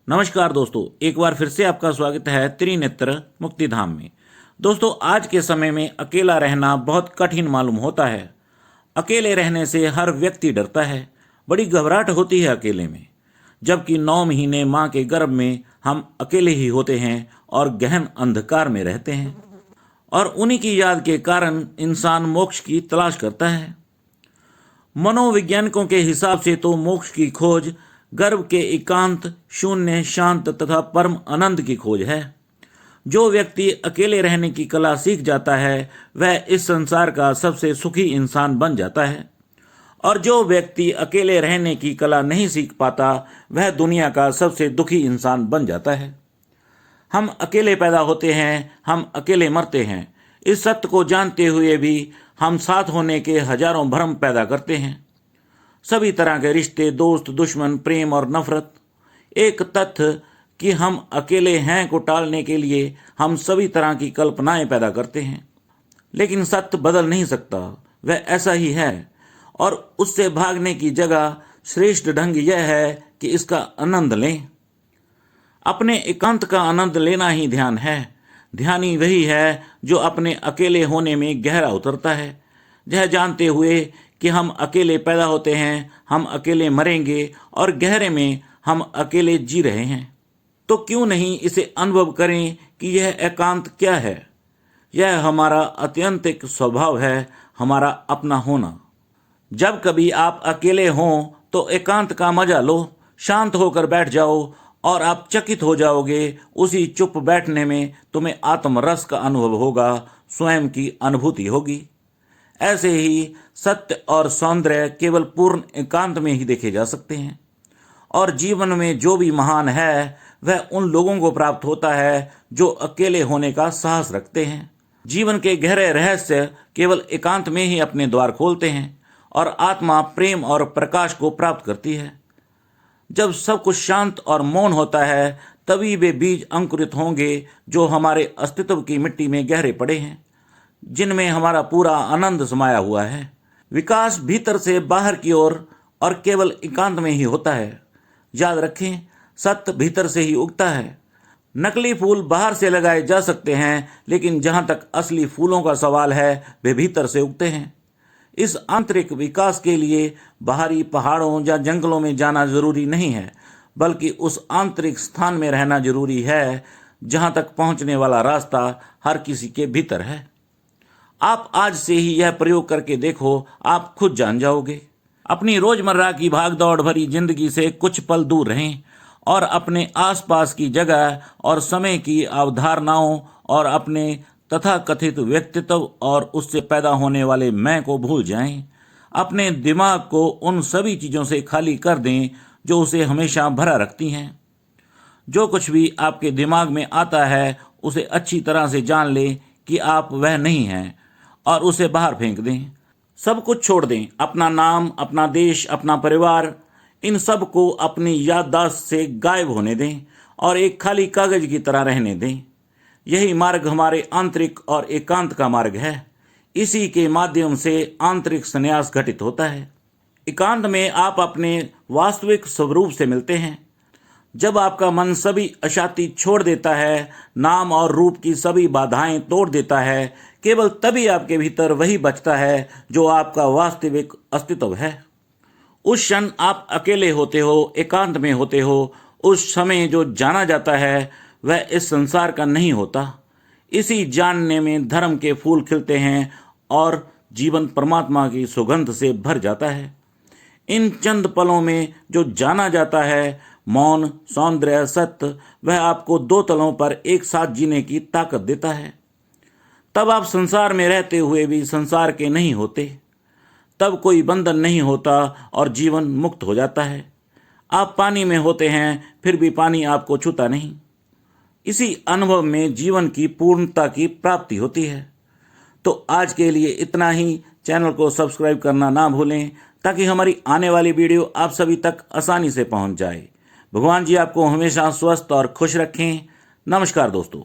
नमस्कार दोस्तों, एक बार फिर से आपका स्वागत है त्रिनेत्र मुक्तिधाम में। दोस्तों, आज के समय में अकेला रहना बहुत कठिन मालूम होता है। अकेले रहने से हर व्यक्ति डरता है, बड़ी घबराहट होती है अकेले में। जबकि 9 महीने माँ के गर्भ में हम अकेले ही होते हैं और गहन अंधकार में रहते हैं, और उन्हीं की याद के कारण इंसान मोक्ष की तलाश करता है। मनोवैज्ञानिकों के हिसाब से तो मोक्ष की खोज गर्भ के एकांत, शून्य, शांत तथा परम आनंद की खोज है। जो व्यक्ति अकेले रहने की कला सीख जाता है वह इस संसार का सबसे सुखी इंसान बन जाता है, और जो व्यक्ति अकेले रहने की कला नहीं सीख पाता वह दुनिया का सबसे दुखी इंसान बन जाता है। हम अकेले पैदा होते हैं, हम अकेले मरते हैं। इस सत्य को जानते हुए भी हम साथ होने के हजारों भ्रम पैदा करते हैं। सभी तरह के रिश्ते, दोस्त, दुश्मन, प्रेम और नफरत। एक तथ्य कि हम अकेले हैं को टालने के लिए हम सभी तरह की कल्पनाएं पैदा करते हैं, लेकिन सत्य बदल नहीं सकता, वह ऐसा ही है। और उससे भागने की जगह श्रेष्ठ ढंग यह है कि इसका आनंद लें। अपने एकांत का आनंद लेना ही ध्यान है। ध्यानी वही है जो अपने अकेले होने में गहरा उतरता है, यह जानते हुए कि हम अकेले पैदा होते हैं, हम अकेले मरेंगे और गहरे में हम अकेले जी रहे हैं। तो क्यों नहीं इसे अनुभव करें कि यह एकांत क्या है। यह हमारा आत्यंतिक स्वभाव है, हमारा अपना होना। जब कभी आप अकेले हों तो एकांत का मजा लो, शांत होकर बैठ जाओ और आप चकित हो जाओगे। उसी चुप बैठने में तुम्हें आत्मरस का अनुभव होगा, स्वयं की अनुभूति होगी। ऐसे ही सत्य और सौंदर्य केवल पूर्ण एकांत में ही देखे जा सकते हैं, और जीवन में जो भी महान है वह उन लोगों को प्राप्त होता है जो अकेले होने का साहस रखते हैं। जीवन के गहरे रहस्य केवल एकांत में ही अपने द्वार खोलते हैं और आत्मा प्रेम और प्रकाश को प्राप्त करती है। जब सब कुछ शांत और मौन होता है तभी वे बीज अंकुरित होंगे जो हमारे अस्तित्व की मिट्टी में गहरे पड़े हैं, जिनमें हमारा पूरा आनंद समाया हुआ है। विकास भीतर से बाहर की ओर और केवल एकांत में ही होता है। याद रखें, सत्य भीतर से ही उगता है। नकली फूल बाहर से लगाए जा सकते हैं, लेकिन जहां तक असली फूलों का सवाल है वे भीतर से उगते हैं। इस आंतरिक विकास के लिए बाहरी पहाड़ों या जंगलों में जाना जरूरी नहीं है, बल्कि उस आंतरिक स्थान में रहना जरूरी है जहां तक पहुंचने वाला रास्ता हर किसी के भीतर है। आप आज से ही यह प्रयोग करके देखो, आप खुद जान जाओगे। अपनी रोजमर्रा की भागदौड़ भरी जिंदगी से कुछ पल दूर रहें और अपने आसपास की जगह और समय की अवधारणाओं और अपने तथाकथित व्यक्तित्व और उससे पैदा होने वाले मैं को भूल जाएं। अपने दिमाग को उन सभी चीज़ों से खाली कर दें जो उसे हमेशा भरा रखती हैं। जो कुछ भी आपके दिमाग में आता है उसे अच्छी तरह से जान लें कि आप वह नहीं हैं और उसे बाहर फेंक दें। सब कुछ छोड़ दें, अपना नाम, अपना देश, अपना परिवार, इन सब को अपनी याददाश्त से गायब होने दें और एक खाली कागज की तरह रहने दें। यही मार्ग हमारे आंतरिक और एकांत का मार्ग है। इसी के माध्यम से आंतरिक संन्यास घटित होता है। एकांत में आप अपने वास्तविक स्वरूप से मिलते हैं। जब आपका मन सभी अशांति छोड़ देता है, नाम और रूप की सभी बाधाएं तोड़ देता है, केवल तभी आपके भीतर वही बचता है जो आपका वास्तविक अस्तित्व है। उस क्षण आप अकेले होते हो, एकांत में होते हो। उस समय जो जाना जाता है वह इस संसार का नहीं होता। इसी जानने में धर्म के फूल खिलते हैं और जीवन परमात्मा की सुगंध से भर जाता है। इन चंद पलों में जो जाना जाता है, मौन, सौंदर्य, सत्य, वह आपको 2 तलों पर एक साथ जीने की ताकत देता है। तब आप संसार में रहते हुए भी संसार के नहीं होते। तब कोई बंधन नहीं होता और जीवन मुक्त हो जाता है। आप पानी में होते हैं फिर भी पानी आपको छूता नहीं। इसी अनुभव में जीवन की पूर्णता की प्राप्ति होती है। तो आज के लिए इतना ही। चैनल को सब्सक्राइब करना ना भूलें ताकि हमारी आने वाली वीडियो आप सभी तक आसानी से पहुंच जाए। भगवान जी आपको हमेशा स्वस्थ और खुश रखें। नमस्कार दोस्तों।